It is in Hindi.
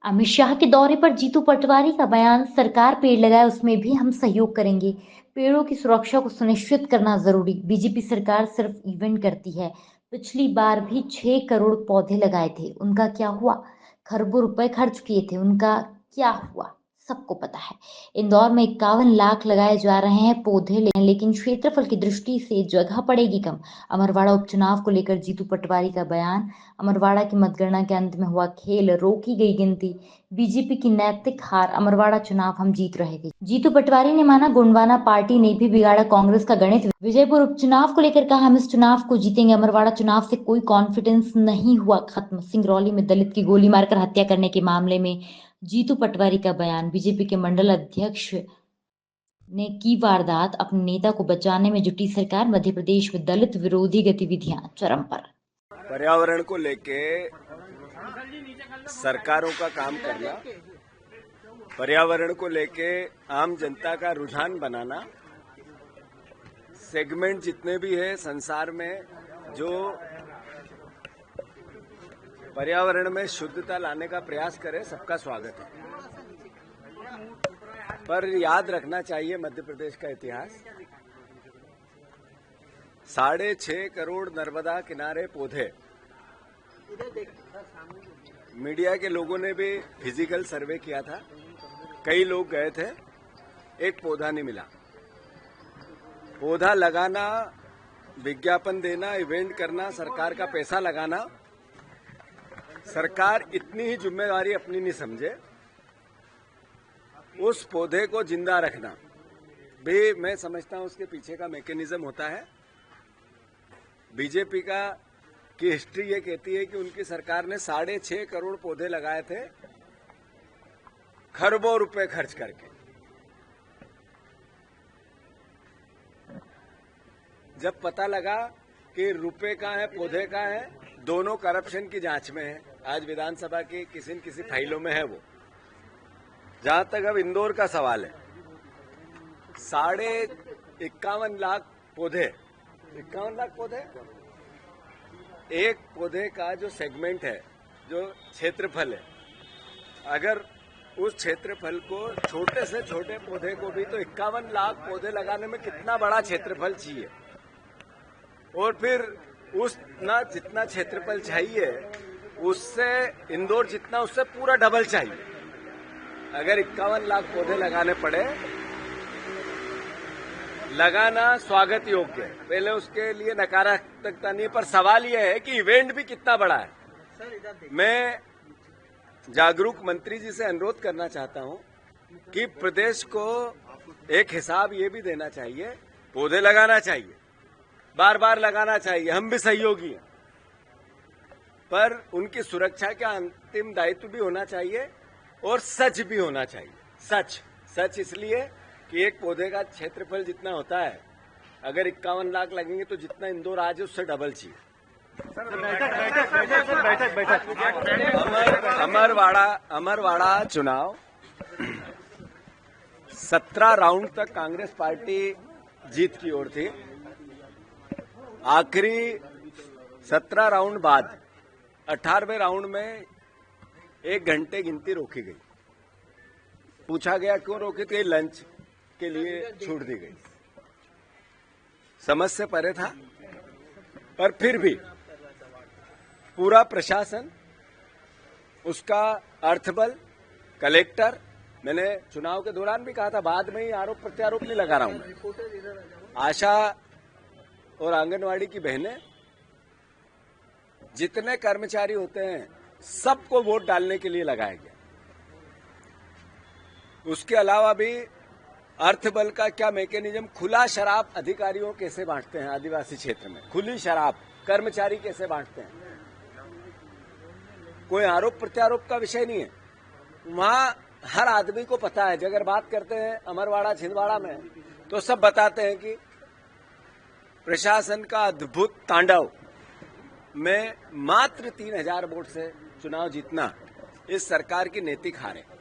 अमित शाह के दौरे पर जीतू पटवारी का बयान, सरकार पेड़ लगाए उसमें भी हम सहयोग करेंगे। पेड़ों की सुरक्षा को सुनिश्चित करना जरूरी। बीजेपी सरकार सिर्फ इवेंट करती है। पिछली बार भी 6 करोड़ पौधे लगाए थे, उनका क्या हुआ? खरबों रुपए खर्च किए थे, उनका क्या हुआ? सबको पता है। इंदौर में 51 लाख लगाए जा रहे हैं पौधे, लेकिन क्षेत्रफल की दृष्टि से जगह पड़ेगी कम। अमरवाड़ा उपचुनाव को लेकर जीतू पटवारी का बयान। अमरवाड़ा की मतगणना के अंत में हुआ खेल, रोकी गई गिनती। बीजेपी की नैतिक हार, अमरवाड़ा चुनाव हम जीत रहे थे। जीतू पटवारी ने माना, गोंडवाना पार्टी ने भी बिगाड़ा कांग्रेस का गणित। विजयपुर उपचुनाव को लेकर कहा, हम इस चुनाव को जीतेंगे। अमरवाड़ा चुनाव से कोई कॉन्फिडेंस नहीं हुआ खत्म। सिंगरौली में दलित की गोली मारकर हत्या करने के मामले में जीतू पटवारी का बयान। बीजेपी के मंडल अध्यक्ष ने की वारदात, अपने नेता को बचाने में जुटी सरकार। मध्य प्रदेश में दलित विरोधी गतिविधियां चरम पर। पर्यावरण को लेके सरकारों का काम करना, पर्यावरण को लेके आम जनता का रुझान बनाना, सेगमेंट जितने भी है संसार में जो पर्यावरण में शुद्धता लाने का प्रयास करे, सबका स्वागत है। पर याद रखना चाहिए मध्य प्रदेश का इतिहास। 6.5 करोड़ नर्मदा किनारे पौधे, मीडिया के लोगों ने भी फिजिकल सर्वे किया था, कई लोग गए थे, एक पौधा नहीं मिला। पौधा लगाना, विज्ञापन देना, इवेंट करना, सरकार का पैसा लगाना, सरकार इतनी ही जिम्मेदारी अपनी नहीं समझे। उस पौधे को जिंदा रखना भी मैं समझता हूं उसके पीछे का मैकेनिज्म होता है। बीजेपी की हिस्ट्री ये कहती है कि उनकी सरकार ने 6.5 करोड़ पौधे लगाए थे, खरबों रुपए खर्च करके। जब पता लगा कि रुपए का है, पौधे का है, दोनों करप्शन की जांच में है। आज विधानसभा की किसी न किसी फाइलों में है वो। जहां तक अब इंदौर का सवाल है, 51 लाख पौधे, 51 लाख पौधे, एक पौधे का जो सेगमेंट है, जो क्षेत्रफल है, अगर उस क्षेत्रफल को छोटे से छोटे पौधे को भी तो 51 लाख पौधे लगाने में कितना बड़ा क्षेत्रफल चाहिए। और फिर उस ना जितना क्षेत्रफल चाहिए उससे इंदौर जितना, उससे पूरा डबल चाहिए। अगर 51 लाख पौधे लगाने पड़े, लगाना स्वागत योग्य है, पहले उसके लिए नकारात्मकता नहीं, पर सवाल यह है कि इवेंट भी कितना बड़ा है। मैं जागरूक मंत्री जी से अनुरोध करना चाहता हूं कि प्रदेश को एक हिसाब ये भी देना चाहिए, पौधे लगाना चाहिए, बार बार लगाना चाहिए, हम भी सहयोगी हैं, पर उनकी सुरक्षा का अंतिम दायित्व भी होना चाहिए और सच भी होना चाहिए। सच इसलिए कि एक पौधे का क्षेत्रफल जितना होता है, अगर 51 लाख लगेंगे तो जितना इंदौर आज है उससे डबल चाहिए। अमरवाड़ा चुनाव 17 राउंड तक कांग्रेस पार्टी जीत की ओर थी। आखिरी 17 राउंड बाद 18वें राउंड में 1 घंटे गिनती रोकी गई। पूछा गया क्यों रोकी थी? लंच के लिए छूट दी गई। समझ से परे था, पर फिर भी पूरा प्रशासन, उसका अर्थबल, कलेक्टर, मैंने चुनाव के दौरान भी कहा था, बाद में ही आरोप प्रत्यारोप नहीं लगा रहा हूं मैं। आशा और आंगनवाड़ी की बहनें, जितने कर्मचारी होते हैं, सबको वोट डालने के लिए लगाया गया। उसके अलावा भी अर्थबल का क्या मैकेनिज्म, खुला शराब अधिकारियों कैसे बांटते हैं आदिवासी क्षेत्र में, खुली शराब कर्मचारी कैसे बांटते हैं, कोई आरोप प्रत्यारोप का विषय नहीं है। वहां हर आदमी को पता है। अगर बात करते हैं अमरवाड़ा छिंदवाड़ा में, तो सब बताते हैं कि प्रशासन का अद्भुत तांडव में मात्र 3000 वोट से चुनाव जीतना इस सरकार की नैतिक हार है।